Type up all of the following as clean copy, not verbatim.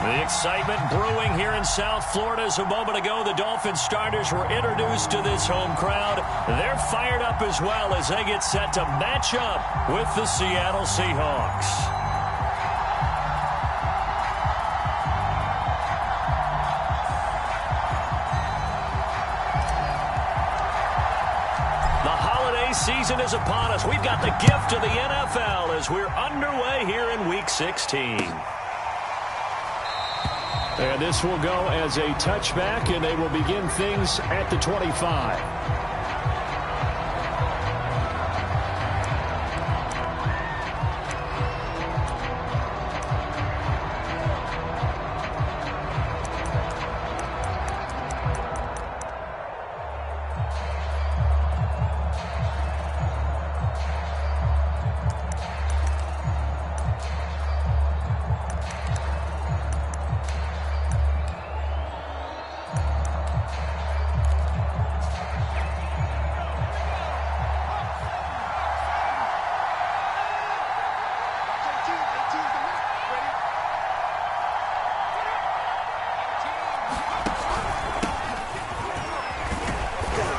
The excitement brewing here in South Florida as a moment ago the Dolphins starters were introduced to this home crowd. They're fired up as well as they get set to match up with the Seattle Seahawks. The holiday season is upon us. We've got the gift of the NFL as we're underway here in Week 16. And this will go as a touchback, and they will begin things at the 25.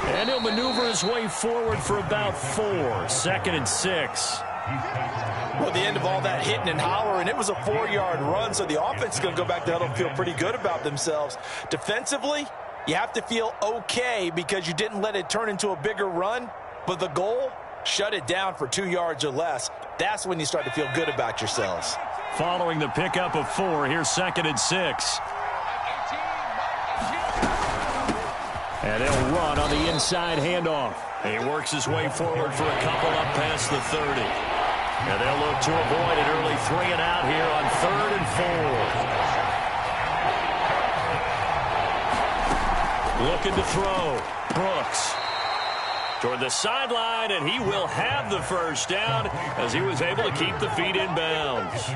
And he'll maneuver his way forward for about 4. 2nd and 6. Well, the end of all that hitting and hollering, it was a 4-yard run, so the offense is going to go back to huddle and feel pretty good about themselves. Defensively, you have to feel okay because you didn't let it turn into a bigger run, but the goal, shut it down for 2 yards or less. That's when you start to feel good about yourselves. Following the pickup of 4, here's 2nd and 6. And they'll run on the inside handoff. He works his way forward for a couple up past the 30. And they'll look to avoid an early 3 and out here on 3rd and 4. Looking to throw. Brooks toward the sideline, and he will have the first down as he was able to keep the feet in bounds.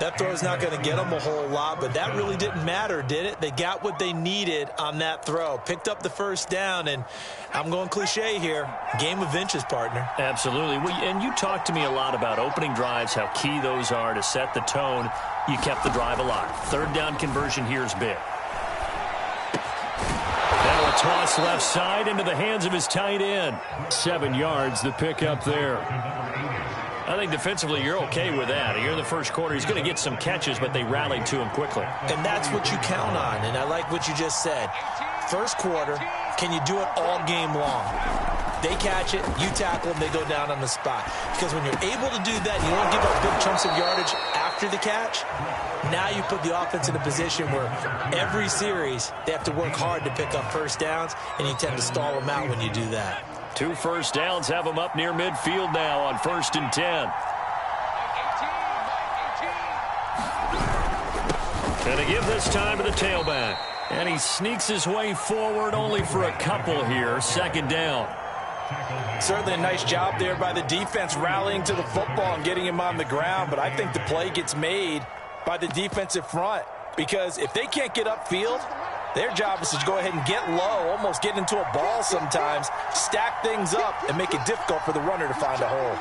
That throw is not going to get them a whole lot, but that really didn't matter, did it? They got what they needed on that throw. Picked up the first down, and I'm going cliche here. Game of inches, partner. Absolutely. And you talked to me a lot about opening drives, how key those are to set the tone. You kept the drive alive. 3rd down conversion here is big. Now a toss left side into the hands of his tight end. 7 yards, the pickup there. I think defensively you're okay with that. Here in the first quarter, he's going to get some catches, but they rallied to him quickly. And that's what you count on, and I like what you just said. First quarter, can you do it all game long? They catch it, you tackle them, they go down on the spot. Because when you're able to do that, you don't give up big chunks of yardage after the catch. Now you put the offense in a position where every series they have to work hard to pick up first downs, and you tend to stall them out when you do that. 2 first downs have him up near midfield now on 1st and 10. And to give this time to the tailback. And he sneaks his way forward only for a couple here. 2nd down. Certainly a nice job there by the defense rallying to the football and getting him on the ground. But I think the play gets made by the defensive front. Because if they can't get upfield, their job is to go ahead and get low, almost get into a ball sometimes, stack things up, and make it difficult for the runner to find a hole.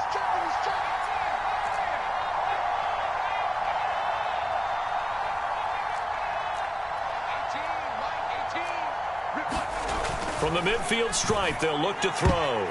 From the midfield stripe, they'll look to throw.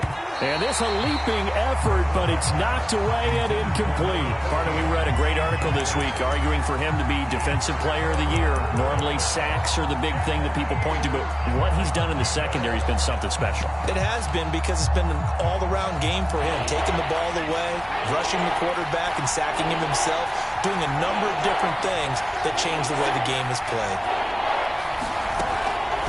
And this a leaping effort, but it's knocked away and incomplete. Partner, we read a great article this week arguing for him to be Defensive Player of the Year. Normally, sacks are the big thing that people point to, but what he's done in the secondary has been something special. It has been because it's been an all-around game for him, taking the ball away, rushing the quarterback, and sacking him himself, doing a number of different things that change the way the game is played.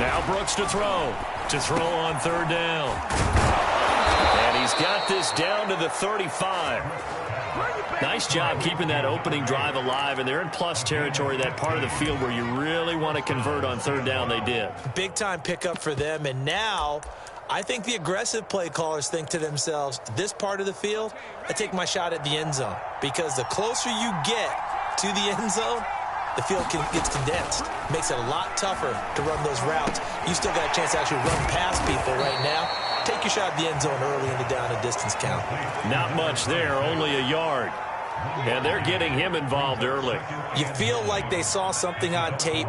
Now Brooks to throw. To throw on 3rd down. And he's got this down to the 35. Nice job keeping that opening drive alive, and they're in plus territory, that part of the field where you really want to convert on 3rd down. They did. Big-time pickup for them, and now I think the aggressive play callers think to themselves, this part of the field, I take my shot at the end zone, because the closer you get to the end zone, the field gets condensed. Makes it a lot tougher to run those routes. You still got a chance to actually run past people right now. Take your shot at the end zone early in the down and distance count. Not much there, only a yard. And they're getting him involved early. You feel like they saw something on tape,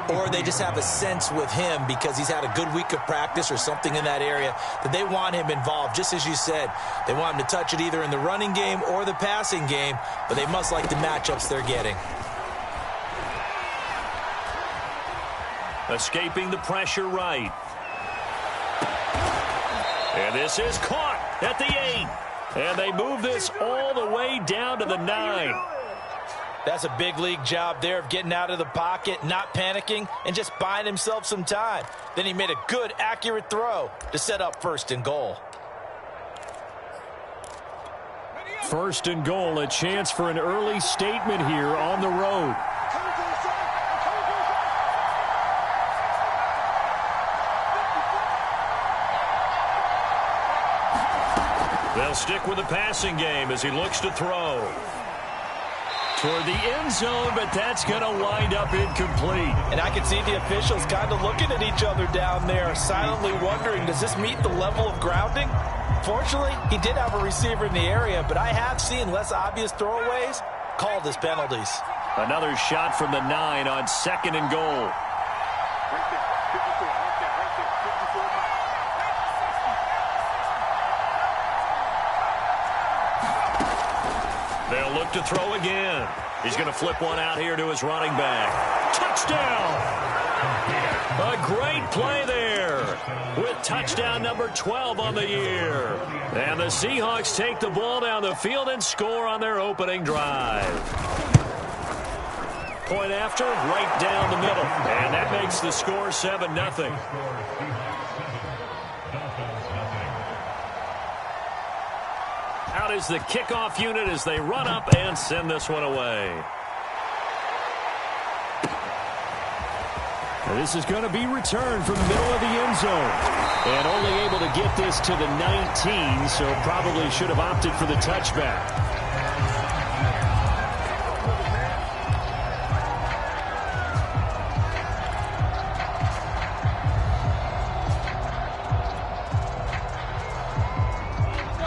or they just have a sense with him because he's had a good week of practice or something in that area that they want him involved. Just as you said, they want him to touch it either in the running game or the passing game, but they must like the matchups they're getting. Escaping the pressure right. And this is caught at the 8. And they move this all the way down to the 9. That's a big league job there of getting out of the pocket, not panicking, and just buying himself some time. Then he made a good, accurate throw to set up 1st and goal. 1st and goal, a chance for an early statement here on the road. They'll stick with the passing game as he looks to throw. Toward the end zone, but that's going to wind up incomplete. And I can see the officials kind of looking at each other down there, silently wondering, does this meet the level of grounding? Fortunately, he did have a receiver in the area, but I have seen less obvious throwaways called as penalties. Another shot from the 9 on 2nd and goal. They'll look to throw again. He's going to flip one out here to his running back. Touchdown! A great play there with touchdown number 12 on the year. And the Seahawks take the ball down the field and score on their opening drive. Point after, right down the middle. And that makes the score 7-0. Out is the kickoff unit as they run up and send this one away. This is going to be returned from the middle of the end zone. And only able to get this to the 19, so probably should have opted for the touchback.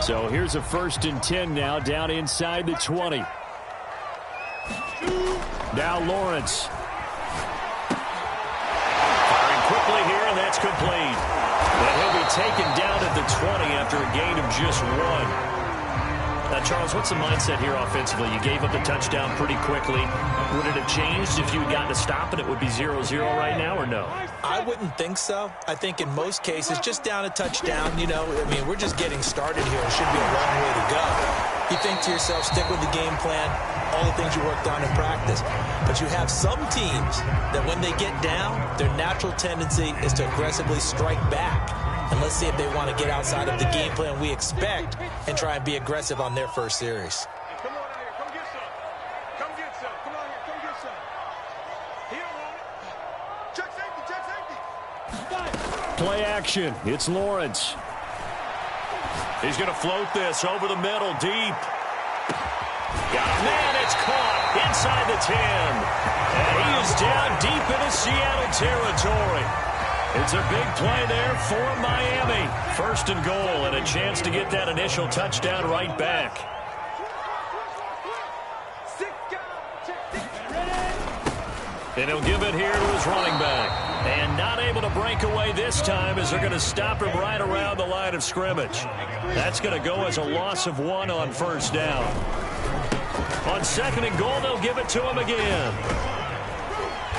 So here's a 1st and 10 now, down inside the 20. Now Lawrence. Firing quickly here, and that's complete. And he'll be taken down at the 20 after a gain of just 1. Now, Charles, what's the mindset here offensively? You gave up the touchdown pretty quickly. Would it have changed if you had gotten a stop and it would be 0-0 right now, or no? I wouldn't think so. I think in most cases, just down a touchdown, you know, I mean, we're just getting started here. It should be a long way to go. You think to yourself, stick with the game plan, all the things you worked on in practice. But you have some teams that when they get down, their natural tendency is to aggressively strike back. And let's see if they want to get outside of the game plan we expect and try and be aggressive on their first series. Come on out here. Come get some. Come get some. Come on here. Come get some. He don't want it. Check safety. Check safety. Play action. It's Lawrence. He's going to float this over the middle, deep. Got a man. It's caught inside the 10. And he is down deep into Seattle territory. It's a big play there for Miami. 1st and goal and a chance to get that initial touchdown right back. And he'll give it here to his running back. And not able to break away this time as they're going to stop him right around the line of scrimmage. That's going to go as a loss of 1 on 1st down. On 2nd and goal, they'll give it to him again.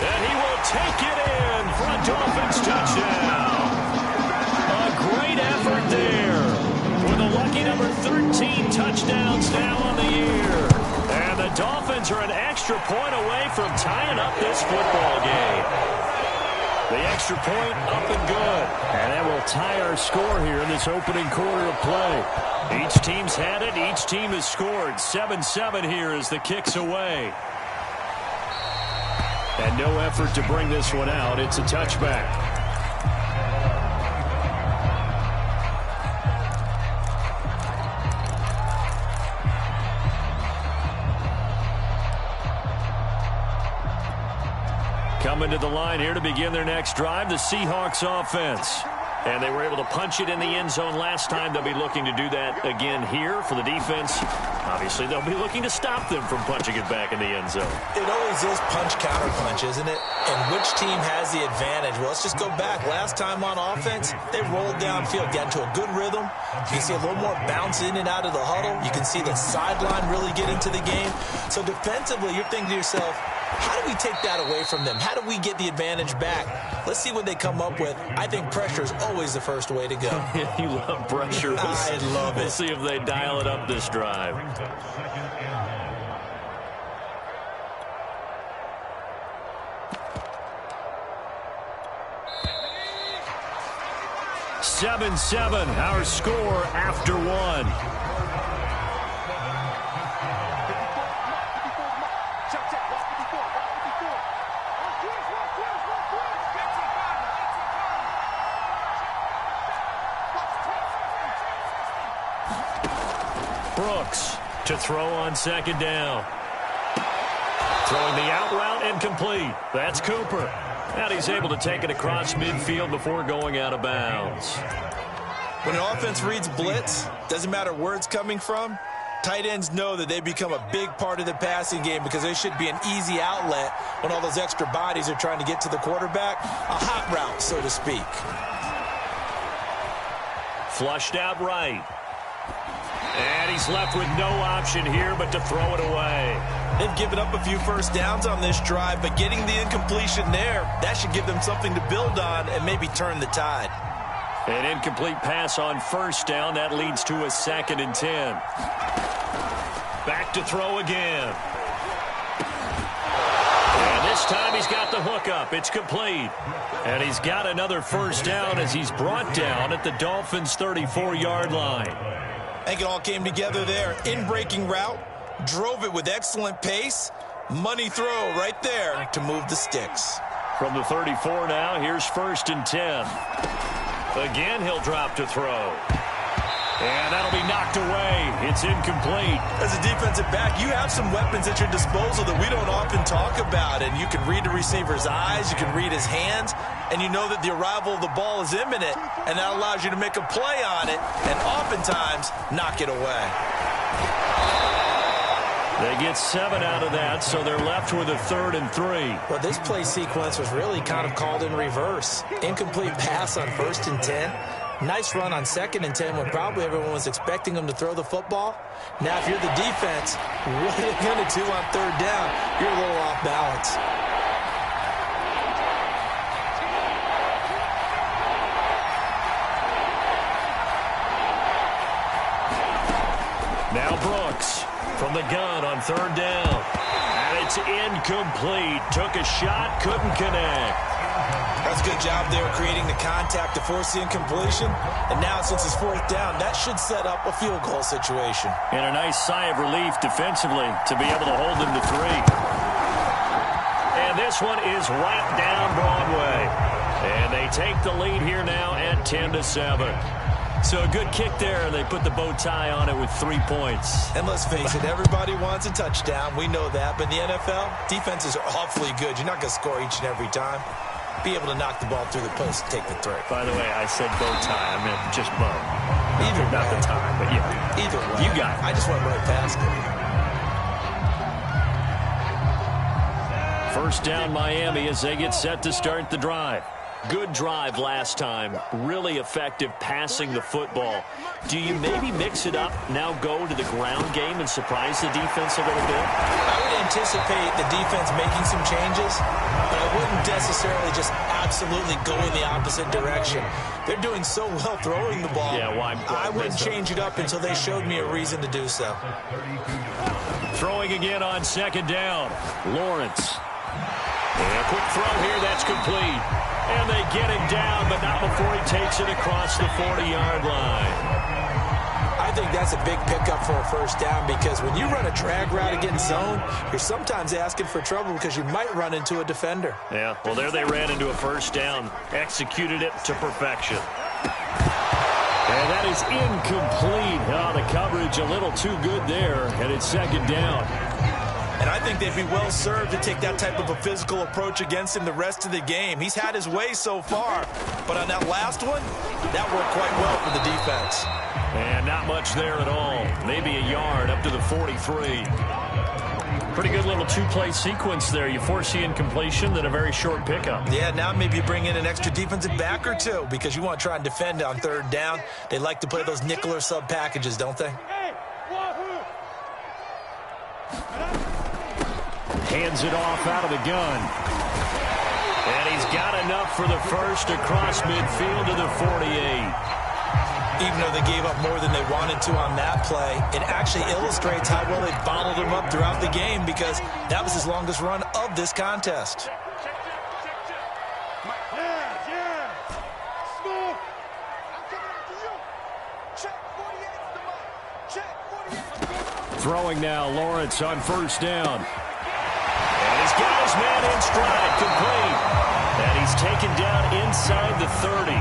And he will take it in for a Dolphins touchdown. A great effort there with a lucky number 13 touchdowns now on the year. And the Dolphins are an extra point away from tying up this football game. The extra point up and good. And that will tie our score here in this opening quarter of play. Each team's had it. Each team has scored. 7-7 here as the kick's away. And no effort to bring this one out. It's a touchback. Coming to the line here to begin their next drive, the Seahawks offense. And they were able to punch it in the end zone last time. They'll be looking to do that again here for the defense. Obviously, they'll be looking to stop them from punching it back in the end zone. It always is punch-counter-punch, isn't it? And which team has the advantage? Well, let's just go back. Last time on offense, they rolled downfield, got into a good rhythm. You can see a little more bounce in and out of the huddle. You can see the sideline really get into the game. So defensively, you're thinking to yourself, how do we take that away from them? How do we get the advantage back? Let's see what they come up with. I think pressure is always the first way to go. You love pressure. I love it. We'll see if they dial it up this drive. Seven, our score after one. Brooks to throw on second down. Throwing the out route incomplete. That's Cooper. And he's able to take it across midfield before going out of bounds. When an offense reads blitz, doesn't matter where it's coming from, tight ends know that they become a big part of the passing game because they should be an easy outlet when all those extra bodies are trying to get to the quarterback. A hot route, so to speak. Flushed out right. And he's left with no option here but to throw it away. They've given up a few first downs on this drive, but getting the incompletion there, that should give them something to build on and maybe turn the tide. An incomplete pass on first down. That leads to a 2nd and 10. Back to throw again. And this time he's got the hook up. It's complete. And he's got another first down as he's brought down at the Dolphins' 34-yard line. I think it all came together there. In-breaking route, drove it with excellent pace. Money throw right there to move the sticks. From the 34 now, here's 1st and 10. Again, he'll drop to throw. And that'll be knocked away. It's incomplete. As a defensive back, you have some weapons at your disposal that we don't often talk about. And you can read the receiver's eyes, you can read his hands, and you know that the arrival of the ball is imminent, and that allows you to make a play on it and oftentimes knock it away. They get 7 out of that, so they're left with a 3rd and 3. Well, this play sequence was really kind of called in reverse. Incomplete pass on 1st and 10. Nice run on 2nd and 10 when probably everyone was expecting them to throw the football. Now, if you're the defense, what are you going to do on 3rd down? You're a little off balance. Now Brooks from the gun on 3rd down. And it's incomplete. Took a shot, couldn't connect. That's a good job there creating the contact to force the incompletion. And now, since it's 4th down, that should set up a field goal situation. And a nice sigh of relief defensively to be able to hold them to 3. And this one is right down Broadway. And they take the lead here now at 10-7. So a good kick there, and they put the bow tie on it with 3 points. And let's face it, everybody wants a touchdown. We know that. But in the NFL, defenses are awfully good. You're not going to score each and every time. Be able to knock the ball through the post and take the 3. By the way, I said bow tie. I meant just bow. Either Not way. the tie, but yeah. Either way. You got it. I just went right past it. First down Miami as they get set to start the drive. Good drive last time. Really effective passing the football. Do you maybe mix it up, now go to the ground game and surprise the defense a little bit? I would anticipate the defense making some changes, but I wouldn't necessarily just absolutely go in the opposite direction. They're doing so well throwing the ball. Yeah, why I wouldn't change it up until they showed me a reason to do so. Throwing again on 2nd down. Lawrence. And a quick throw here, that's complete. And they get him down, but not before he takes it across the 40-yard line. I think that's a big pickup for a first down because when you run a drag route against zone, you're sometimes asking for trouble because you might run into a defender. Yeah, well, there they ran into a first down. Executed it to perfection. And that is incomplete. Oh, the coverage a little too good there, and it's 2nd down. And I think they'd be well served to take that type of a physical approach against him the rest of the game. He's had his way so far, but on that last one, that worked quite well for the defense. And not much there at all. Maybe a yard up to the 43. Pretty good little two-play sequence there. You force the incompletion, then a very short pickup. Yeah, now maybe you bring in an extra defensive back or two because you want to try and defend on third down. They like to play those nickel or sub packages, don't they? Hands it off out of the gun. And he's got enough for the first across midfield to the 48. Even though they gave up more than they wanted to on that play, it actually illustrates how well they bottled him up throughout the game because that was his longest run of this contest. Throwing now, Lawrence on first down. And he's got his man in stride, complete. And he's taken down inside the 30.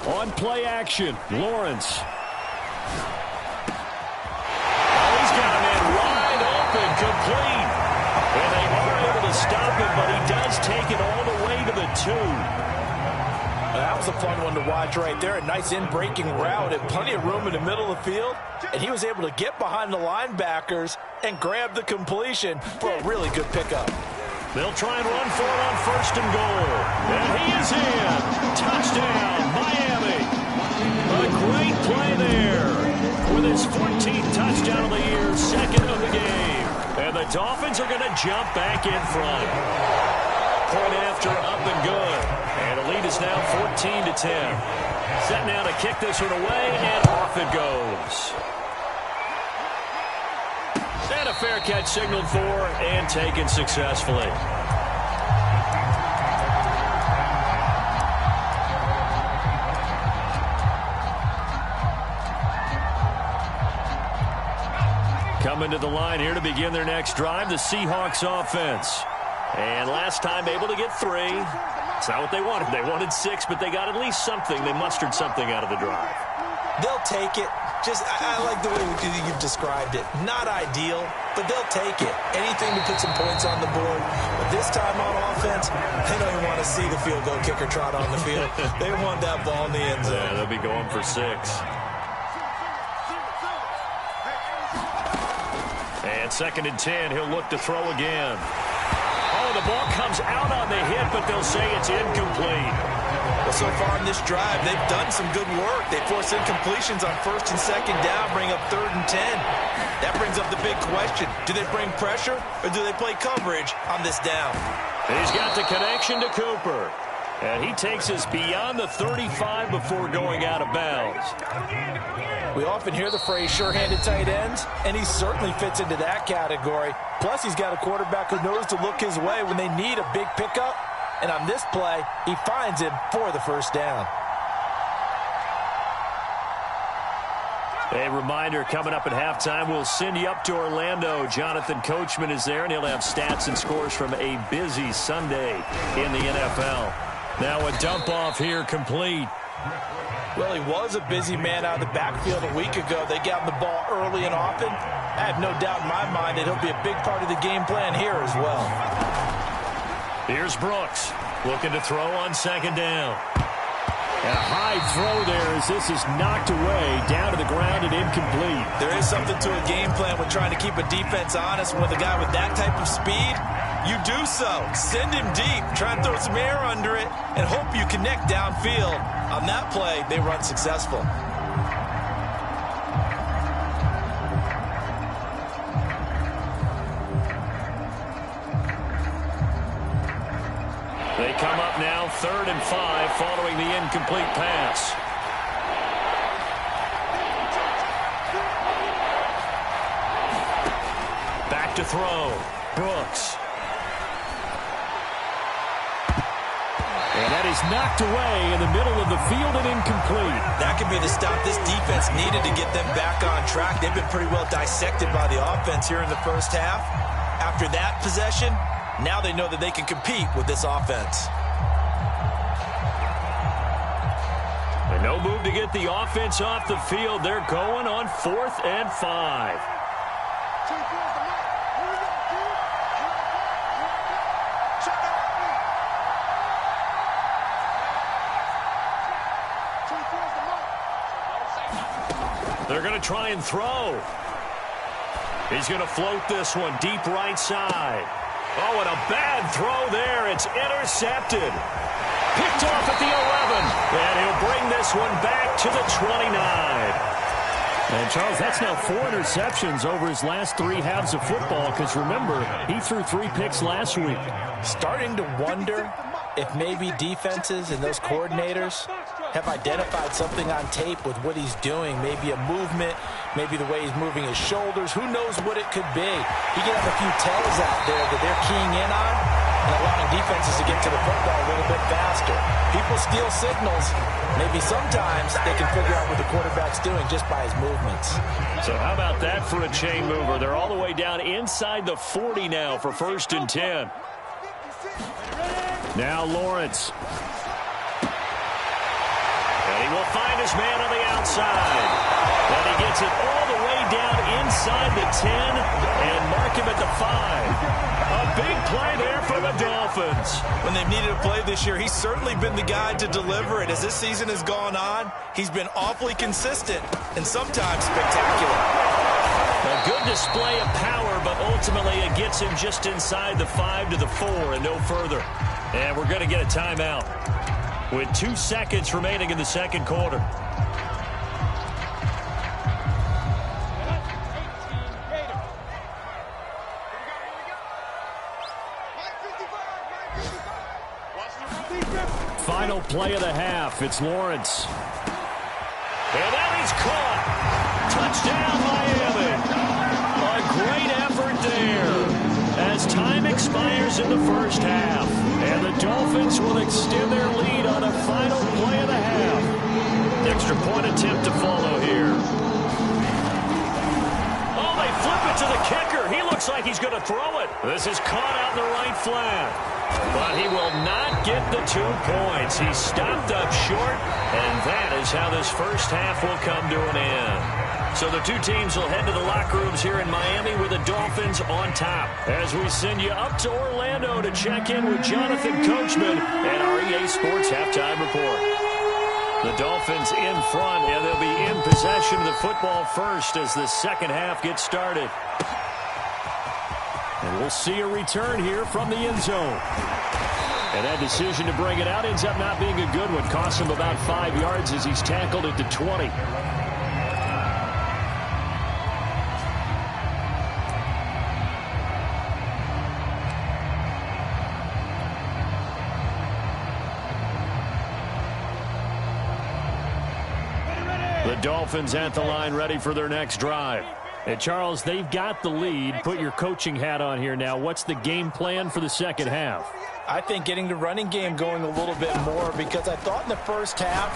On play action, Lawrence. Oh, he's got a man wide open, complete. And they are able to stop him, but he does take it all the way to the 2. That was a fun one to watch right there. A nice in-breaking route and plenty of room in the middle of the field. And he was able to get behind the linebackers and grab the completion for a really good pickup. They'll try and run for it on first and goal. And he is in. Touchdown, Miami. A great play there. With his 14th touchdown of the year, second of the game. And the Dolphins are going to jump back in front. Point after, up and good. And the lead is now 14-10. Set now to kick this one away, and off it goes. And a fair catch signaled for and taken successfully. Coming to the line here to begin their next drive, the Seahawks offense. And last time able to get 3. It's not what they wanted. They wanted 6, but they got at least something. They mustered something out of the drive. They'll take it. I like the way you've described it. Not ideal, but they'll take it. Anything to put some points on the board. But this time on offense, they don't even want to see the field goal kicker trot on the field. They want that ball in the end zone. Yeah, they'll be going for 6. And 2nd and 10, he'll look to throw again. Oh, the ball comes out on the hit, but they'll say it's incomplete. Well, so far in this drive, they've done some good work. They force incompletions on 1st and 2nd down, bring up 3rd and 10. That brings up the big question. Do they bring pressure or do they play coverage on this down? He's got the connection to Cooper. And he takes us beyond the 35 before going out of bounds. We often hear the phrase sure-handed tight ends, and he certainly fits into that category. Plus, he's got a quarterback who knows to look his way when they need a big pickup. And on this play, he finds him for the first down. A reminder, coming up at halftime, we'll send you up to Orlando. Jonathan Coachman is there, and he'll have stats and scores from a busy Sunday in the NFL. Now a dump-off here complete. Well, he was a busy man out of the backfield a week ago. They got him the ball early and often. I have no doubt in my mind that he'll be a big part of the game plan here as well. Here's Brooks, looking to throw on 2nd down. And a high throw there as this is knocked away, down to the ground and incomplete. There is something to a game plan with trying to keep a defense honest. With a guy with that type of speed, you do so. Send him deep, try and throw some air under it, and hope you connect downfield. On that play, they run successful. They come up now 3rd and 5 following the incomplete pass. Back to throw. Brooks. And that is knocked away in the middle of the field and incomplete. That could be the stop this defense needed to get them back on track. They've been pretty well dissected by the offense here in the first half. After that possession, now they know that they can compete with this offense. And no move to get the offense off the field. They're going on 4th and 5. They're going to try and throw. He's going to float this one deep right side. Oh, and a bad throw there. It's intercepted. Picked off at the 11. And he'll bring this one back to the 29. And, Charles, that's now 4 interceptions over his last 3 halves of football because, remember, he threw 3 picks last week. Starting to wonder if maybe defenses and those coordinators have identified something on tape with what he's doing. Maybe a movement, maybe the way he's moving his shoulders. Who knows what it could be? He could have a few tells out there that they're keying in on and allowing defenses to get to the football a little bit faster. People steal signals. Maybe sometimes they can figure out what the quarterback's doing just by his movements. So how about that for a chain mover? They're all the way down inside the 40 now for 1st and 10. Now Lawrence. And he will find his man on the outside. And he gets it all the way down inside the 10 and mark him at the 5. A big play there for the Dolphins. When they've needed a play this year, he's certainly been the guy to deliver it. As this season has gone on, he's been awfully consistent and sometimes spectacular. A good display of power, but ultimately it gets him just inside the 5 to the 4 and no further. And we're going to get a timeout with 2 seconds remaining in the second quarter. Final play of the half. It's Lawrence. And that is caught. Touchdown, Miami. A great effort there as time expires in the first half. And the Dolphins will extend their lead on the final play of the half. Extra point attempt to follow here. Oh, they flip it to the kicker. He looks like he's going to throw it. This is caught out in the right flat. But he will not get the 2 points. He stopped up short, and that is how this first half will come to an end. So the 2 teams will head to the locker rooms here in Miami with the Dolphins on top. As we send you up to Orlando to check in with Jonathan Coachman and our EA Sports Halftime Report. The Dolphins in front, and they'll be in possession of the football first as the second half gets started. And we'll see a return here from the end zone. And that decision to bring it out ends up not being a good one. Costs him about 5 yards as he's tackled at the 20. The Dolphins at the line ready for their next drive. And, Charles, they've got the lead. Put your coaching hat on here now. What's the game plan for the second half? I think getting the running game going a little bit more because I thought in the first half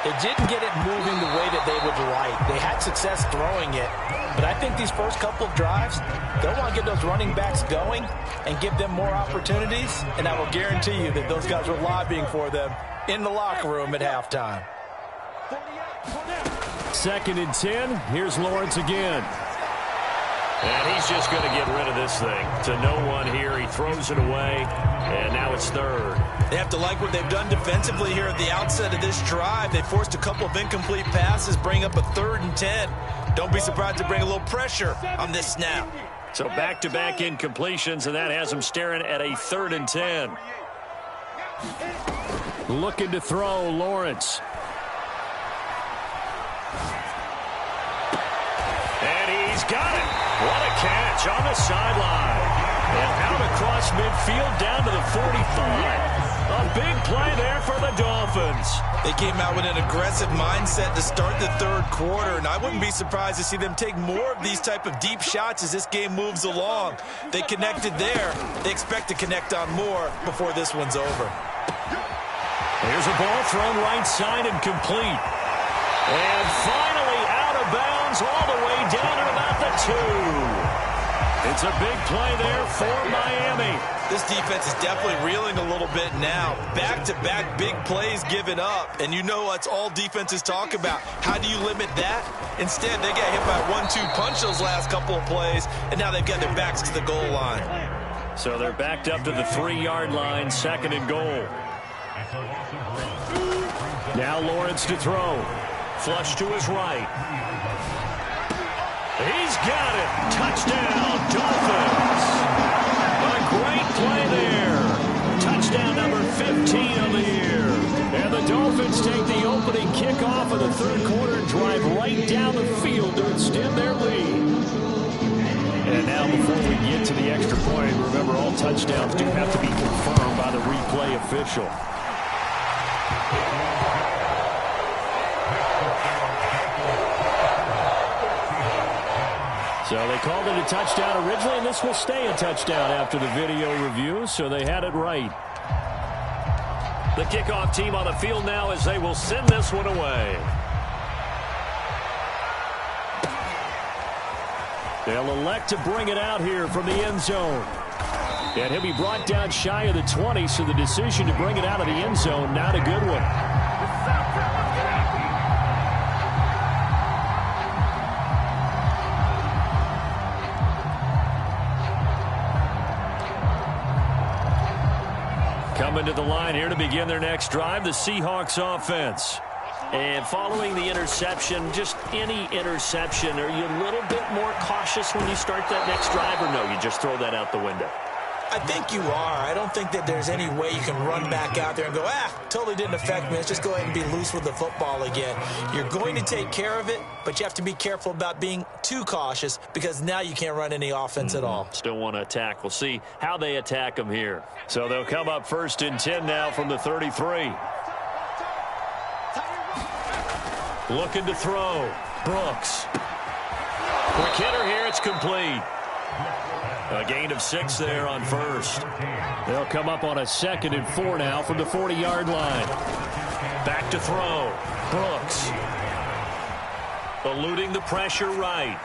they didn't get it moving the way that they would like. They had success throwing it, but I think these first couple of drives, they'll want to get those running backs going and give them more opportunities, and I will guarantee you that those guys were lobbying for them in the locker room at halftime. 2nd and 10. Here's Lawrence again. And he's just going to get rid of this thing. To no one here. He throws it away. And now it's 3rd. They have to like what they've done defensively here at the outset of this drive. They forced a couple of incomplete passes, bring up a 3rd and 10. Don't be surprised to bring a little pressure on this snap. So back-to-back incompletions, and that has them staring at a 3rd and 10. Looking to throw, Lawrence. And he's got it. What a catch on the sideline. And out across midfield down to the 45. A big play there for the Dolphins. They came out with an aggressive mindset to start the 3rd quarter, and I wouldn't be surprised to see them take more of these type of deep shots as this game moves along. They connected there. They expect to connect on more before this one's over. Here's a ball thrown right side and complete. And finally out of bounds all the way down at about the 2. It's a big play there for Miami. This defense is definitely reeling a little bit now. Back-to-back big plays given up. And you know that's all defenses talk about. How do you limit that? Instead, they got hit by a 1-2 punch those last couple of plays, and now they've got their backs to the goal line. So they're backed up to the 3-yard line, 2nd and goal. Now Lawrence to throw. Flush to his right. He's got it. Touchdown, Dolphins. A great play there. Touchdown number 15 of the year. And the Dolphins take the opening kickoff of the third quarter and drive right down the field to extend their lead. And now before we get to the extra point, remember all touchdowns do have to be confirmed by the replay official. So they called it a touchdown originally, and this will stay a touchdown after the video review, so they had it right. The kickoff team on the field now as they will send this one away. They'll elect to bring it out here from the end zone. And he'll be brought down shy of the 20, so the decision to bring it out of the end zone, not a good one. Coming to the line here to begin their next drive, the Seahawks offense. And following the interception, just any interception, are you a little bit more cautious when you start that next drive, or no, you just throw that out the window? I think you are. I don't think that there's any way you can run back out there and go, totally didn't affect me. Let's just go ahead and be loose with the football again. You're going to take care of it, but you have to be careful about being too cautious because now you can't run any offense at all. Still want to attack. We'll see how they attack them here. So they'll come up 1st and 10 now from the 33. Looking to throw. Brooks. Quick hitter here. It's complete. A gain of 6 there on first. They'll come up on a 2nd and 4 now from the 40-yard line. Back to throw. Brooks. Eluding the pressure right.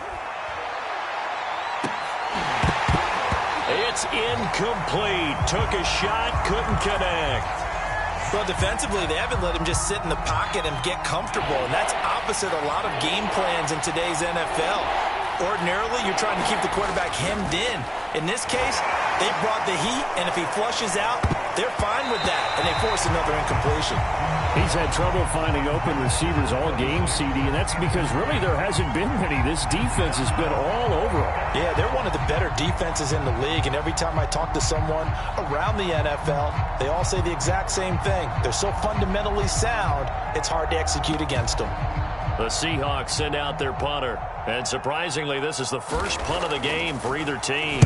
It's incomplete. Took a shot, couldn't connect. Well, defensively, they haven't let him just sit in the pocket and get comfortable, and that's opposite a lot of game plans in today's NFL. Ordinarily, you're trying to keep the quarterback hemmed in. In this case, they brought the heat, and if he flushes out, they're fine with that, and they force another incompletion. He's had trouble finding open receivers all game, CD, and that's because really there hasn't been many. This defense has been all over him. Yeah, they're one of the better defenses in the league, and every time I talk to someone around the NFL, they all say the exact same thing. They're so fundamentally sound, it's hard to execute against them. The Seahawks send out their punter. And surprisingly, this is the first punt of the game for either team.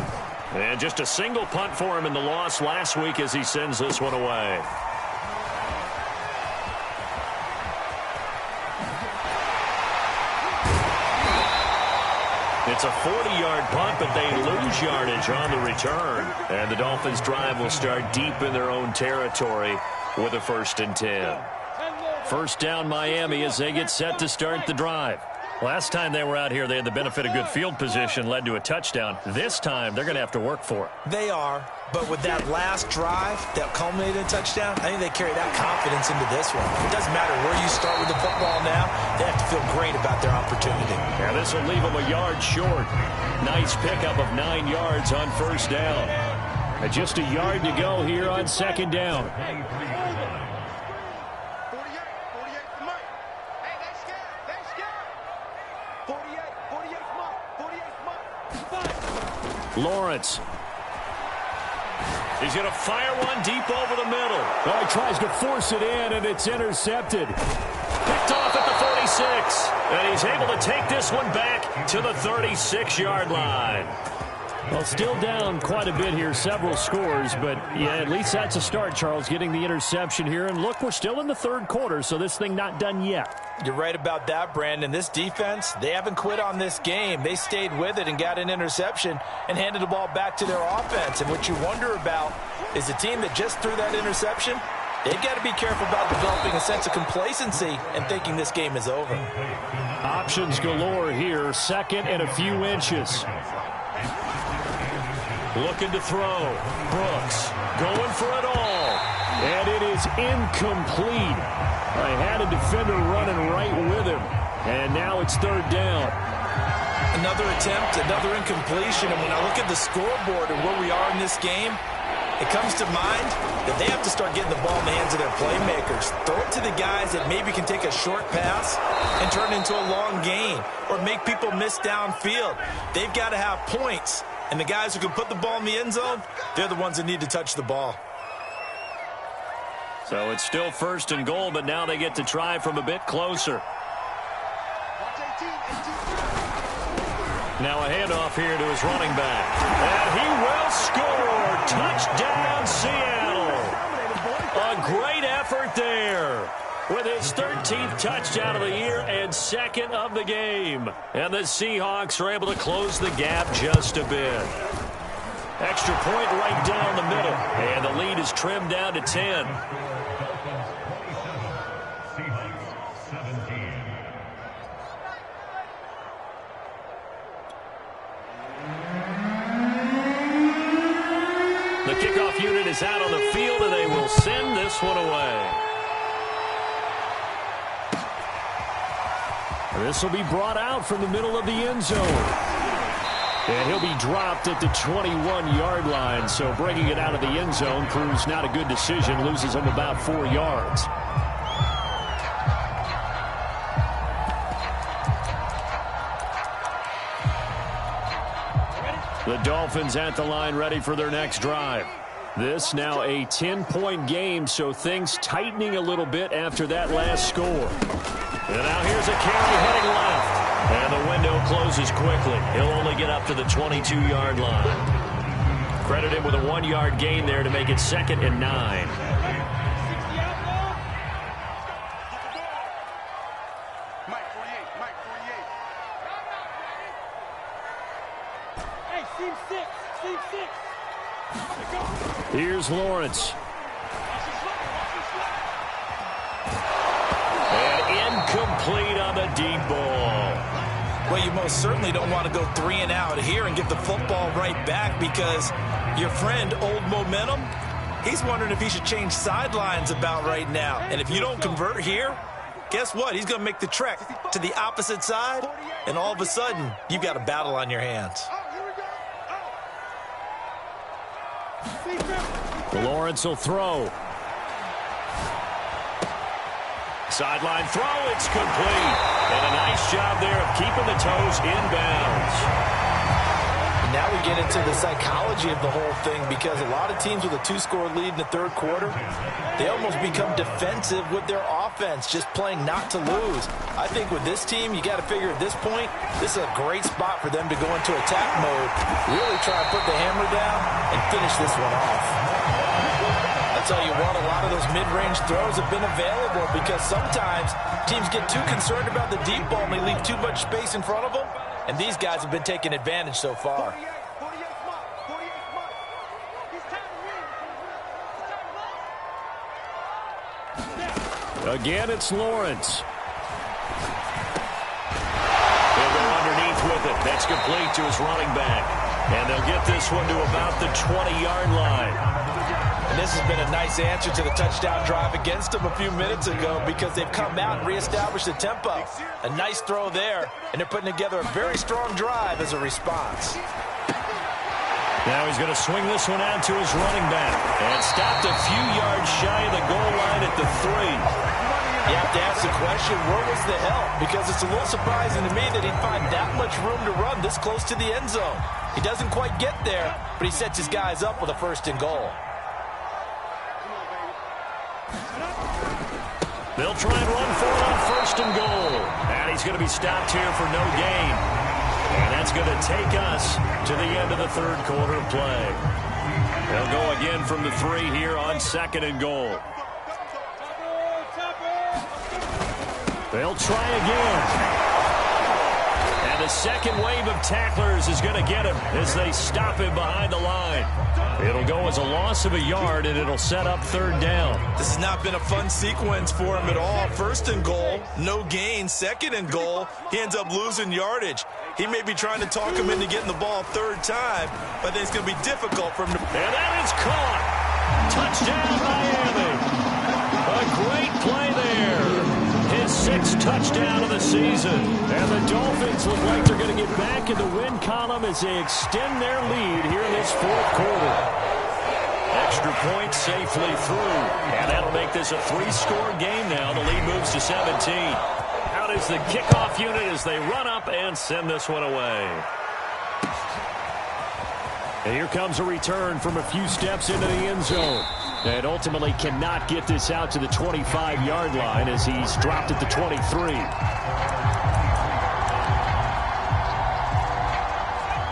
And just a single punt for him in the loss last week as he sends this one away. It's a 40-yard punt, but they lose yardage on the return. And the Dolphins' drive will start deep in their own territory with a 1st and 10. First down Miami as they get set to start the drive. Last time they were out here, they had the benefit of good field position, led to a touchdown. This time, they're going to have to work for it. They are, but with that last drive that culminated in a touchdown, I think they carry that confidence into this one. It doesn't matter where you start with the football now. They have to feel great about their opportunity. Yeah, this will leave them a yard short. Nice pickup of 9 yards on first down. And just a yard to go here on 2nd down. Lawrence. He's going to fire one deep over the middle. Oh, he tries to force it in, and it's intercepted. Picked off at the 46. And he's able to take this one back to the 36-yard line. Well, still down quite a bit here, several scores, but yeah, at least that's a start, Charles, getting the interception here. And look, we're still in the 3rd quarter, so this thing not done yet. You're right about that, Brandon. This defense, they haven't quit on this game. They stayed with it and got an interception and handed the ball back to their offense. And what you wonder about is the team that just threw that interception, they've got to be careful about developing a sense of complacency and thinking this game is over. Options galore here, 2nd and a few inches. Looking to throw. Brooks going for it all. And it is incomplete. I had a defender running right with him. And now it's 3rd down. Another attempt, another incompletion. And when I look at the scoreboard and where we are in this game, It comes to mind that they have to start getting the ball in the hands of their playmakers. Throw it to the guys that maybe can take a short pass and turn it into a long gain or make people miss downfield. They've got to have points, and the guys who can put the ball in the end zone, they're the ones that need to touch the ball. So it's still 1st and goal, but now they get to try from a bit closer. Now a handoff here to his running back. And he will score. Touchdown, Seattle. A great effort there with his 13th touchdown of the year and 2nd of the game. And the Seahawks are able to close the gap just a bit. Extra point right down the middle. And the lead is trimmed down to 10. The kickoff unit is out on the field, and they will send this one away. This will be brought out from the middle of the end zone. And he'll be dropped at the 21-yard line. So bringing it out of the end zone proves not a good decision. Loses him about 4 yards. The Dolphins at the line ready for their next drive. This now a 10-point game, so things tightening a little bit after that last score. And now here's a carry heading left. And the window closes quickly. He'll only get up to the 22-yard line. Credit him with a 1-yard gain there to make it 2nd and 9. Here's Lawrence. And incomplete on the deep ball. Well, you most certainly don't want to go 3 and out here and get the football right back because your friend, Old Momentum, he's wondering if he should change sidelines about right now. And if you don't convert here, guess what? He's going to make the trek to the opposite side, and all of a sudden, you've got a battle on your hands. Lawrence will throw. Sideline throw, it's complete. And a nice job there of keeping the toes inbounds. Now we get into the psychology of the whole thing because a lot of teams with a 2-score lead in the 3rd quarter, they almost become defensive with their offense, just playing not to lose. I think with this team, you got to figure at this point, this is a great spot for them to go into attack mode, really try and put the hammer down and finish this one off. I'll tell you what, a lot of those mid-range throws have been available because sometimes teams get too concerned about the deep ball and they leave too much space in front of them. And these guys have been taking advantage so far. Again, it's Lawrence. He'll go underneath with it. That's complete to his running back. And they'll get this one to about the 20-yard line. And this has been a nice answer to the touchdown drive against them a few minutes ago because they've come out and reestablished the tempo. A nice throw there, and they're putting together a very strong drive as a response. Now he's going to swing this one out to his running back. And stopped a few yards shy of the goal line at the 3. You have to ask the question, where was the help? Because it's a little surprising to me that he'd find that much room to run this close to the end zone. He doesn't quite get there, but he sets his guys up with a 1st and goal. They'll try and run for it on 1st and goal. And he's going to be stopped here for no gain. And that's going to take us to the end of the 3rd quarter of play. They'll go again from the 3 here on 2nd and goal. They'll try again. And the second wave of tacklers is going to get him as they stop him behind the line. It'll go as a loss of a yard, and it'll set up 3rd down. This has not been a fun sequence for him at all. 1st and goal, no gain. 2nd and goal, he ends up losing yardage. He may be trying to talk him into getting the ball 3rd time, but I think it's going to be difficult for him to... And that is caught. Touchdown, Miami. A great play there. His 6th touchdown of the season. And the Dolphins look like they're going to get back in the win column as they extend their lead here in this 4th quarter. Extra point safely through. And that'll make this a 3-score game now. The lead moves to 17. Out is the kickoff unit as they run up and send this one away. And here comes a return from a few steps into the end zone. And ultimately cannot get this out to the 25-yard line as he's dropped at the 23.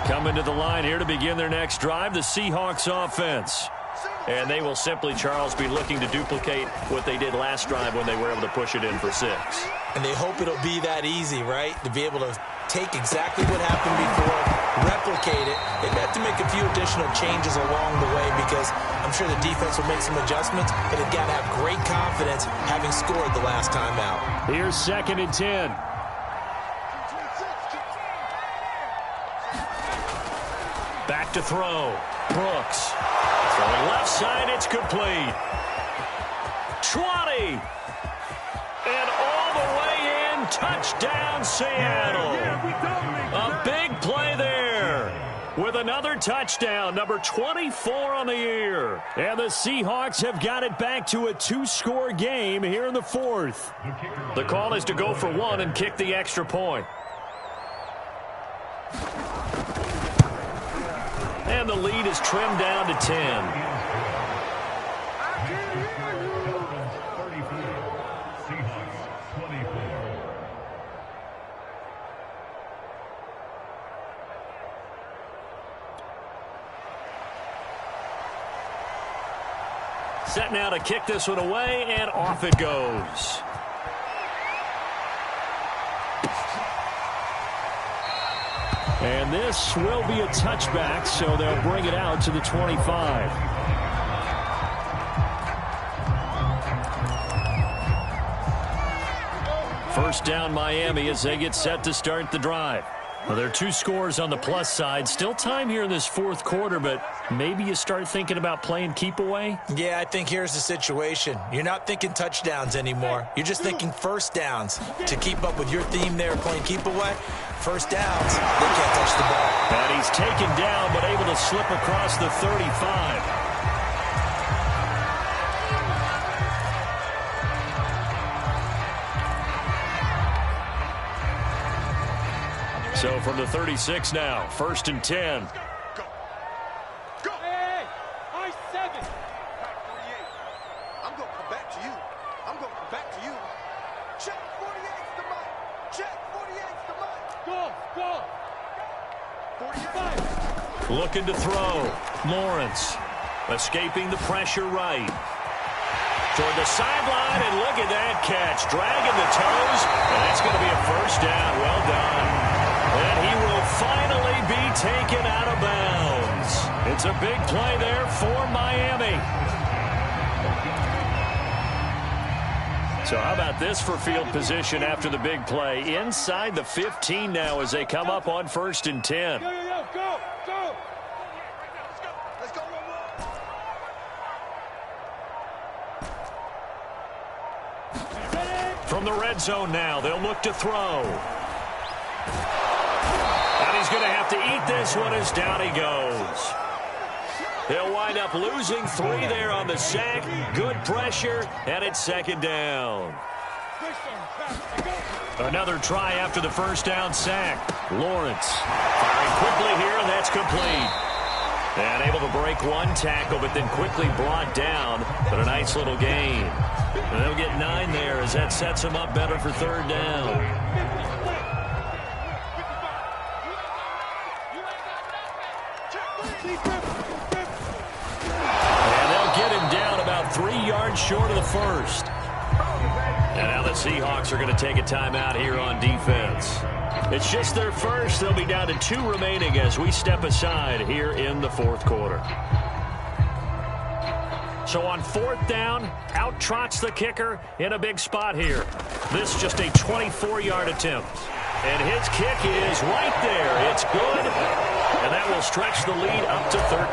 Coming to the line here to begin their next drive, the Seahawks offense. And they will simply, Charles, be looking to duplicate what they did last drive when they were able to push it in for 6. And they hope it'll be that easy, right? To be able to take exactly what happened before, replicate it. They've got to make a few additional changes along the way because I'm sure the defense will make some adjustments, but they've got to have great confidence having scored the last time out. Here's 2nd and 10. Back to throw. Brooks. Throwing left side, it's complete. 20. And all the way in, touchdown Seattle. A big play there with another touchdown, number 24 on the year. And the Seahawks have got it back to a 2-score game here in the 4th. The call is to go for 1 and kick the extra point. And the lead is trimmed down to 10. Set now to kick this one away, and off it goes. And this will be a touchback, so they'll bring it out to the 25. First down Miami as they get set to start the drive. Well, there are 2 scores on the plus side. Still time here in this 4th quarter, but maybe you start thinking about playing keep away? Yeah, I think here's the situation. You're not thinking touchdowns anymore. You're just thinking first downs. To keep up with your theme there, playing keep away, first downs, they can't touch the ball. And he's taken down, but able to slip across the 35. So from the 36 now, 1st and 10. Go. Hey, I-7. I'm going to come back to you. I'm going to come back to you. Check 48's the mic. Check 48's the mic. Go. 45. Looking to throw. Lawrence escaping the pressure right. Toward the sideline, and look at that catch. Dragging the toes, and that's going to be a first down. Well done. And he will finally be taken out of bounds. It's a big play there for Miami. So how about this for field position after the big play? Inside the 15 now as they come up on 1st and 10. Go. Let's go. From the red zone now, they'll look to throw. And he's going to have to eat this one as down he goes. He'll wind up losing 3 there on the sack. Good pressure, and it's 2nd down. Another try after the first down sack. Lawrence firing quickly here, and that's complete. And able to break 1 tackle, but then quickly brought down. But a nice little gain. And they'll get 9 there as that sets them up better for 3rd down. And they'll get him down about 3 yards short of the first. And now the Seahawks are going to take a timeout here on defense. It's just their first. They'll be down to 2 remaining as we step aside here in the 4th quarter. So on 4th down, out trots the kicker in a big spot here. This just a 24-yard attempt. And his kick is right there. It's good. And that will stretch the lead up to 13.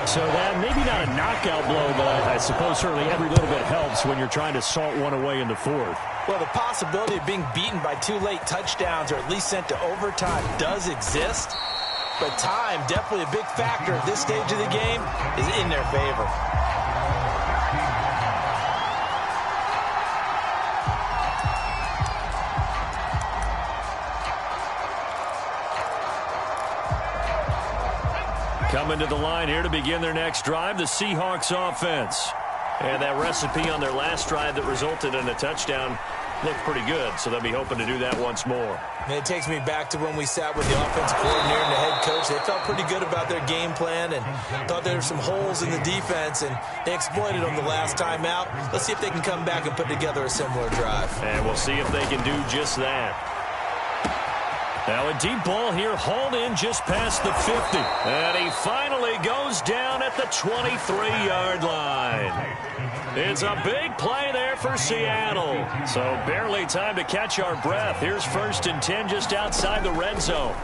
So that maybe not a knockout blow, but I suppose certainly every little bit helps when you're trying to salt one away in the 4th. Well, the possibility of being beaten by 2 late touchdowns or at least sent to overtime does exist. but time, definitely a big factor at this stage of the game, is in their favor. Coming to the line here to begin their next drive, the Seahawks offense. And that recipe on their last drive that resulted in a touchdown looked pretty good, so they'll be hoping to do that once more. And it takes me back to when we sat with the offensive coordinator and the head coach. They felt pretty good about their game plan and thought there were some holes in the defense, and they exploited them the last time out. Let's see if they can come back and put together a similar drive. And we'll see if they can do just that. Now a deep ball here, hauled in just past the 50. And he finally goes down at the 23-yard line. It's a big play there for Seattle. So barely time to catch our breath. Here's 1st and 10 just outside the red zone.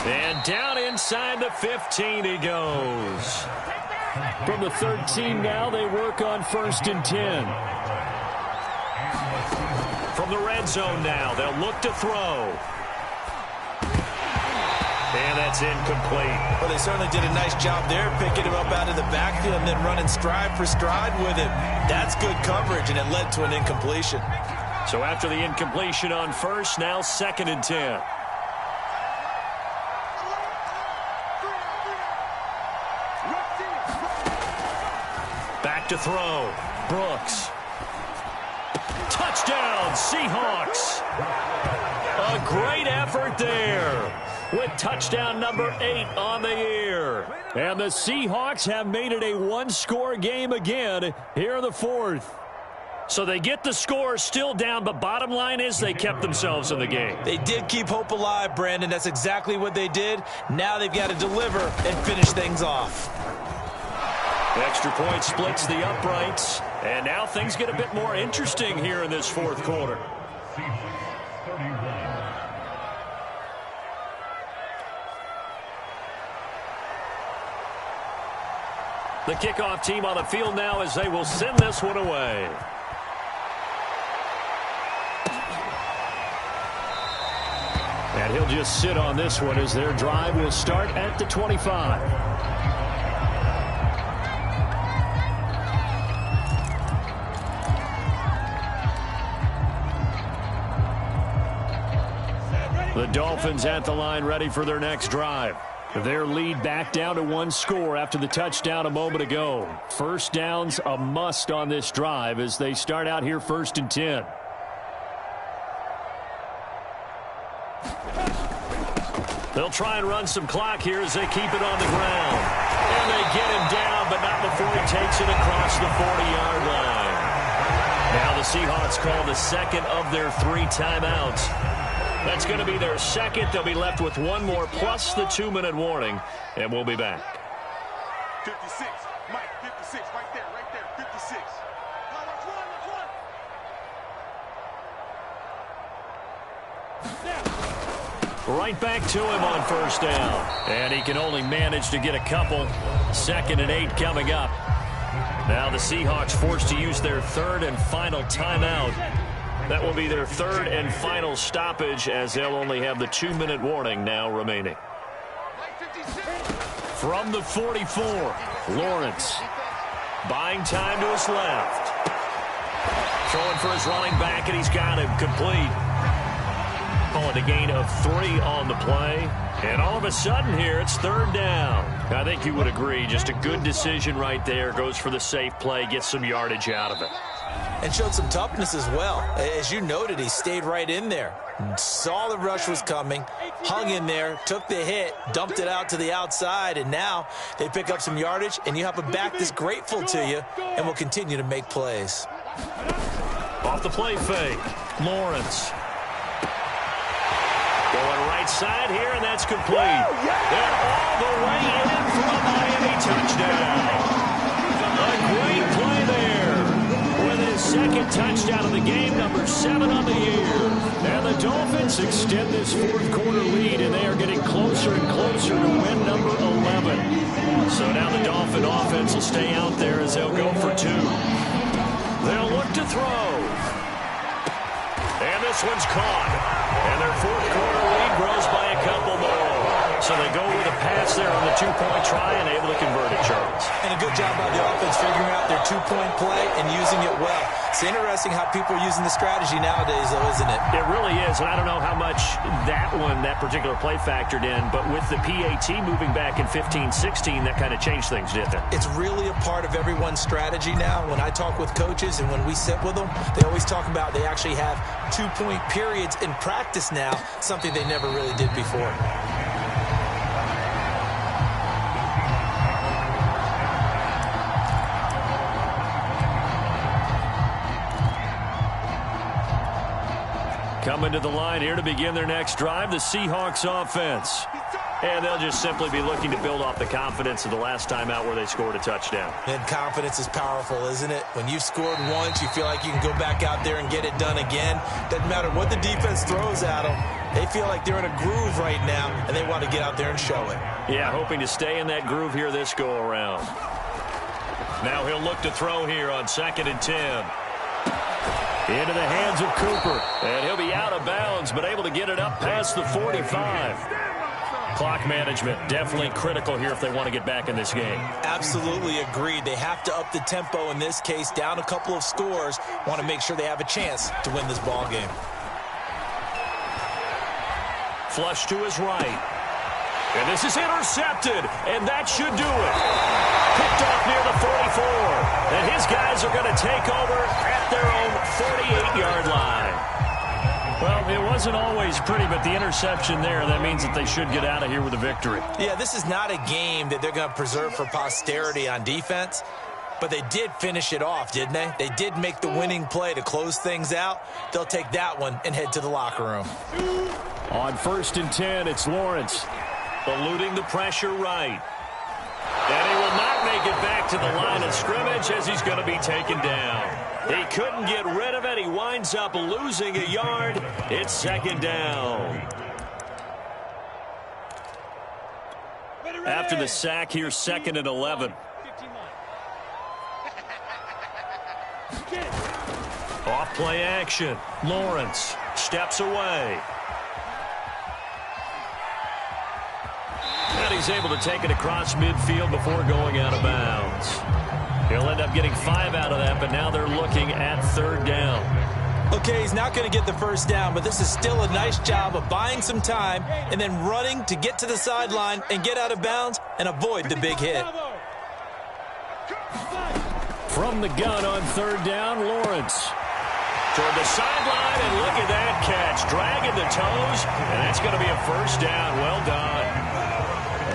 And down inside the 15 he goes. From the 13 now, they work on 1st and 10. From the red zone now, they'll look to throw. And that's incomplete. Well, they certainly did a nice job there, picking him up out of the backfield and then running stride for stride with him. That's good coverage, and it led to an incompletion. So after the incompletion on 1st, now 2nd and 10. Back to throw. Brooks. Touchdown, Seahawks. A great effort there with touchdown number 8 on the year. And the Seahawks have made it a one-score game again here in the 4th. So they get the score still down, but bottom line is they kept themselves in the game. They did keep hope alive, Brandon. That's exactly what they did. Now they've got to deliver and finish things off. Extra point splits the uprights. And now things get a bit more interesting here in this 4th quarter. The kickoff team on the field now as they will send this one away. And he'll just sit on this one as their drive will start at the 25. The Dolphins at the line ready for their next drive. Their lead back down to 1 score after the touchdown a moment ago. First down's a must on this drive as they start out here 1st and 10. They'll try and run some clock here as they keep it on the ground. And they get him down, but not before he takes it across the 40-yard line. Now the Seahawks call the 2nd of their 3 timeouts. That's going to be their 2nd. They'll be left with 1 more plus the 2-minute warning, and we'll be back. 56, Mike, 56, right there, 56. Right back to him on 1st down. And he can only manage to get a couple. 2nd and 8 coming up. Now the Seahawks forced to use their 3rd and final timeout. That will be their 3rd and final stoppage as they'll only have the 2-minute warning now remaining. From the 44, Lawrence. Buying time to his left. Throwing for his running back, and he's got him complete. Calling a gain of 3 on the play. And all of a sudden here, it's 3rd down. I think you would agree, just a good decision right there. Goes for the safe play, gets some yardage out of it. And showed some toughness as well. As you noted, he stayed right in there. Saw the rush was coming, hung in there, took the hit, dumped it out to the outside, and now they pick up some yardage, and you have a back that's grateful to you and will continue to make plays. Off the play fake, Lawrence. Going right side here, and that's complete. They're all the way in for a Miami touchdown. A great play there. With his 2nd touchdown of the game, number 7 on the year. And the Dolphins extend this 4th quarter lead, and they are getting closer and closer to win number 11. So now the Dolphin offense will stay out there as they'll go for 2. They'll look to throw. And this one's caught. And their 4th quarter lead grows by a couple more. So they go with a pass there on the two-point try and able to convert it, Charles. And a good job by the offense figuring out their two-point play and using it well. It's interesting how people are using the strategy nowadays, though, isn't it? It really is, and I don't know how much that particular play factored in, but with the PAT moving back in 15-16, that kind of changed things, didn't it? It's really a part of everyone's strategy now. When I talk with coaches and when we sit with them, they always talk about they actually have two-point periods in practice now, something they never really did before. Coming to the line here to begin their next drive, the Seahawks offense. And they'll just simply be looking to build off the confidence of the last time out where they scored a touchdown. And confidence is powerful, isn't it? When you've scored once, you feel like you can go back out there and get it done again. Doesn't matter what the defense throws at them. They feel like they're in a groove right now, and they want to get out there and show it. Yeah, hoping to stay in that groove here this go-around. Now he'll look to throw here on 2nd and 10. Into the hands of Cooper. And he'll be out of bounds, but able to get it up past the 45. Clock management definitely critical here if they want to get back in this game. Absolutely agreed. They have to up the tempo in this case, down a couple of scores. Want to make sure they have a chance to win this ball game. Flush to his right. And this is intercepted, and that should do it. Picked off near the 44. And his guys are going to take over at their own 48-yard line. Well, it wasn't always pretty, but the interception there, that means that they should get out of here with a victory. Yeah, this is not a game that they're going to preserve for posterity on defense, but they did finish it off, didn't they? They did make the winning play to close things out. They'll take that one and head to the locker room. On 1st and 10, it's Lawrence. Eluding the pressure right. And he will not make it back to the line of scrimmage as he's going to be taken down. He couldn't get rid of it. He winds up losing a yard. It's 2nd down. After the sack here, 2nd and 11. Off play action. Lawrence steps away. And he's able to take it across midfield before going out of bounds. He'll end up getting 5 out of that, but now they're looking at 3rd down. Okay, he's not going to get the first down, but this is still a nice job of buying some time and then running to get to the sideline and get out of bounds and avoid the big hit. From the gun on 3rd down, Lawrence. Toward the sideline, and look at that catch. Dragging the toes, and that's going to be a 1st down. Well done.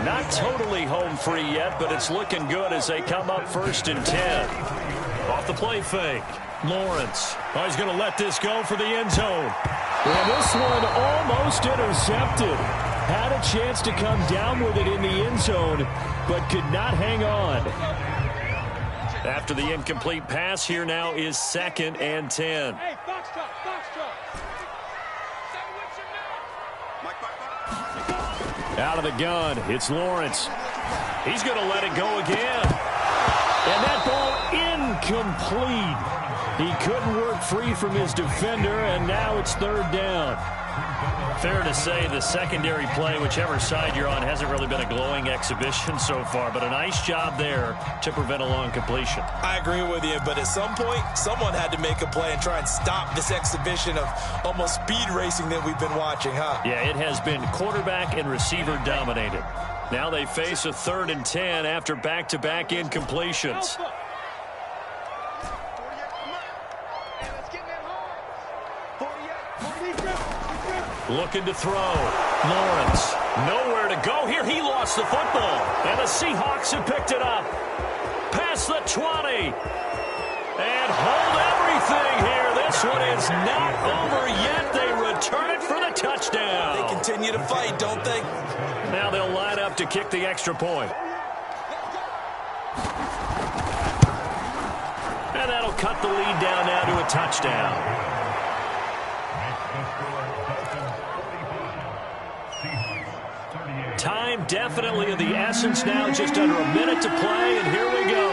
Not totally home free yet, but it's looking good as they come up 1st and 10. Off the play fake. Lawrence. Oh, he's going to let this go for the end zone. Well, this one almost intercepted. Had a chance to come down with it in the end zone, but could not hang on. After the incomplete pass, here now is 2nd and 10. Hey, box truck, box truck. Out of the gun, it's Lawrence. He's going to let it go again. And that ball incomplete. He couldn't work free from his defender, and now it's 3rd down. Fair to say the secondary play, whichever side you're on, hasn't really been a glowing exhibition so far, but a nice job there to prevent a long completion. I agree with you, but at some point, someone had to make a play and try and stop this exhibition of almost speed racing that we've been watching, huh? Yeah, it has been quarterback and receiver dominated. Now they face a 3rd and 10 after back-to-back incompletions. Looking to throw. Lawrence, nowhere to go here. He lost the football. And the Seahawks have picked it up. Past the 20. And hold everything here. This one is not over yet. They return it for the touchdown. They continue to fight, don't they? Now they'll line up to kick the extra point. And that'll cut the lead down now to a touchdown. Time definitely of the essence now, just under a minute to play, and here we go.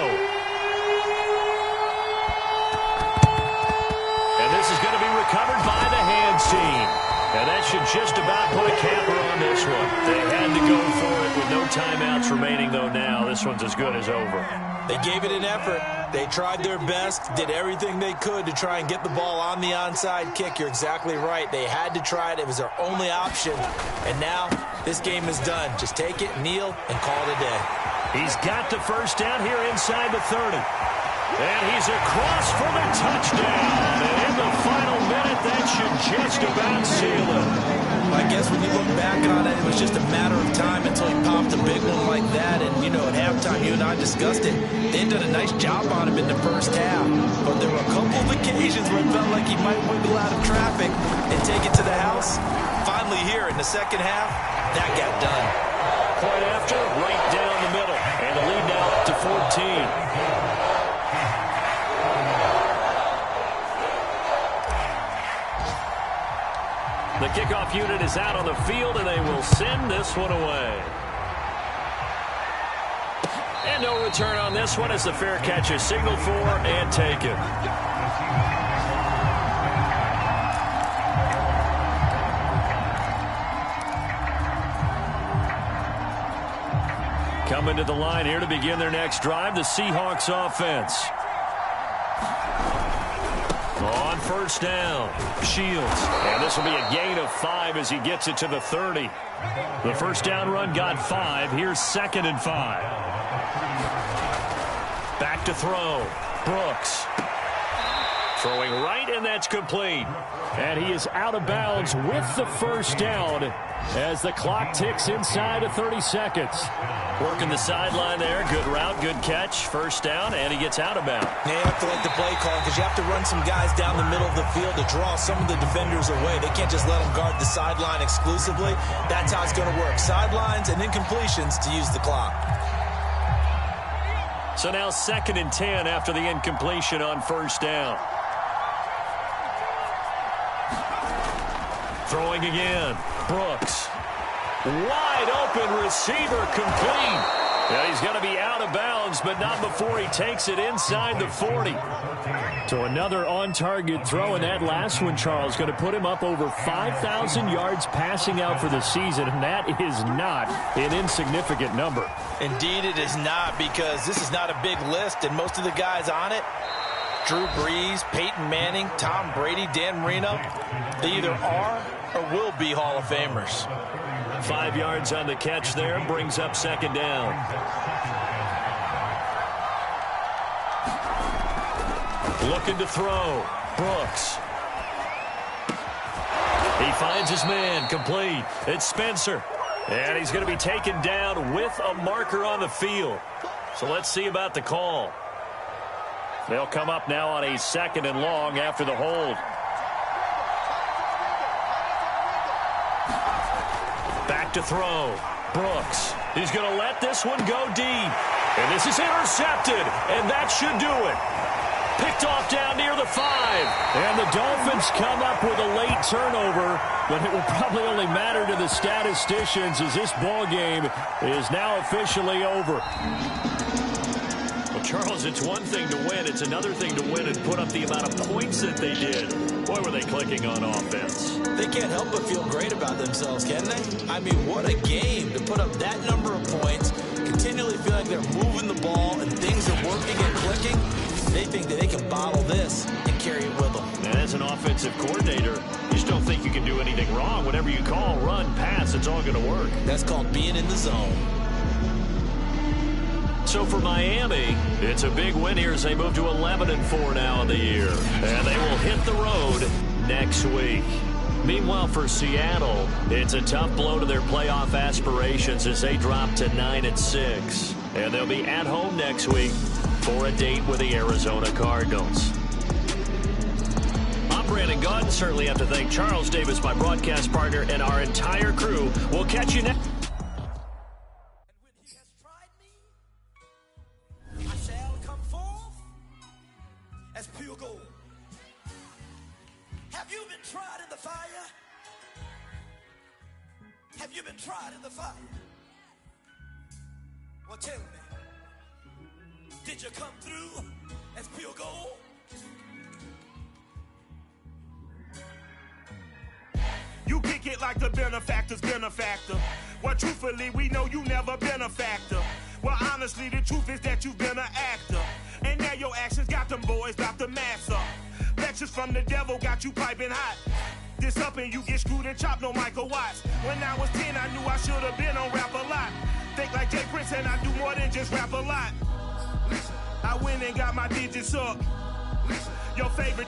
And this is going to be recovered by the hands team. And that should just about put a capper on on this one. They had to go for it with no timeouts remaining, though. Now this one's as good as over. They gave it an effort. They tried their best, did everything they could to try and get the ball on the onside kick. You're exactly right. They had to try it. It was their only option. And now this game is done. Just take it, kneel, and call it a day. He's got the first down here inside the 30. And he's across for the touchdown. And in the final minute, that should just about seal it. I guess when you look back on it, it was just a matter of time until he popped a big one like that. And, you know, at halftime, you and I discussed it. They had done a nice job on him in the first half. But there were a couple of occasions where it felt like he might wiggle out of traffic and take it to the house. Finally here in the second half, that got done. Point after, right down the middle. And the lead now up to 14. The kickoff unit is out on the field, and they will send this one away. And no return on this one as the fair catch is signaled for and taken. Coming to the line here to begin their next drive, the Seahawks offense. On first down, Shields. And this will be a gain of 5 as he gets it to the 30. The first down run got 5. Here's 2nd and 5. Back to throw. Brooks. Throwing right, and that's complete. And he is out of bounds with the first down as the clock ticks inside of 30 seconds. Working the sideline there. Good route, good catch. First down, and he gets out of bounds. Yeah, you have to like the play call because you have to run some guys down the middle of the field to draw some of the defenders away. They can't just let them guard the sideline exclusively. That's how it's going to work. Sidelines and incompletions to use the clock. So now 2nd and 10 after the incompletion on first down. Throwing again. Brooks. Wide open receiver complete. Yeah, he's going to be out of bounds, but not before he takes it inside the 40. So another on-target throw, and that last one, Charles, going to put him up over 5,000 yards passing out for the season, and that is not an insignificant number. Indeed it is not, because this is not a big list, and most of the guys on it, Drew Brees, Peyton Manning, Tom Brady, Dan Marino, they either are or will be Hall of Famers. 5 yards on the catch there, brings up 2nd down. Looking to throw. Brooks. He finds his man, complete. It's Spencer. And he's going to be taken down with a marker on the field. So let's see about the call. They'll come up now on a 2nd and long after the hold. Back to throw. Brooks. He's going to let this one go deep. And this is intercepted. And that should do it. Picked off down near the 5. And the Dolphins come up with a late turnover, but it will probably only matter to the statisticians as this ball game is now officially over. Well, Charles, it's one thing to win. It's another thing to win and put up the amount of points that they did. Boy, were they clicking on offense. They can't help but feel great about themselves, can they? I mean, what a game to put up that number of points, continually feel like they're moving the ball and things are working and clicking. They think that they can bottle this and carry it with them. And as an offensive coordinator, you just don't think you can do anything wrong. Whatever you call, run, pass, it's all going to work. That's called being in the zone. So for Miami, it's a big win here as they move to 11-4 now in the year. And they will hit the road next week. Meanwhile, for Seattle, it's a tough blow to their playoff aspirations as they drop to 9-6. And they'll be at home next week for a date with the Arizona Cardinals. I'm Brandon Gaudin. Certainly have to thank Charles Davis, my broadcast partner, and our entire crew. We'll catch you next. Have you been tried in the fire? Have you been tried in the fire? Well, tell me, did you come through as pure gold? You can get it like the benefactor's been a factor. Well, truthfully, we know you never been a factor. Well, honestly, the truth is that you've been an actor. And now your actions got them boys about to mass up. Lectures from the devil got you piping hot. This up and you get screwed and chopped, no Michael Watts. When I was 10, I knew I should have been on rap a lot. Think like Jay Prince and I do more than just rap a lot. I went and got my digits up. Your favorite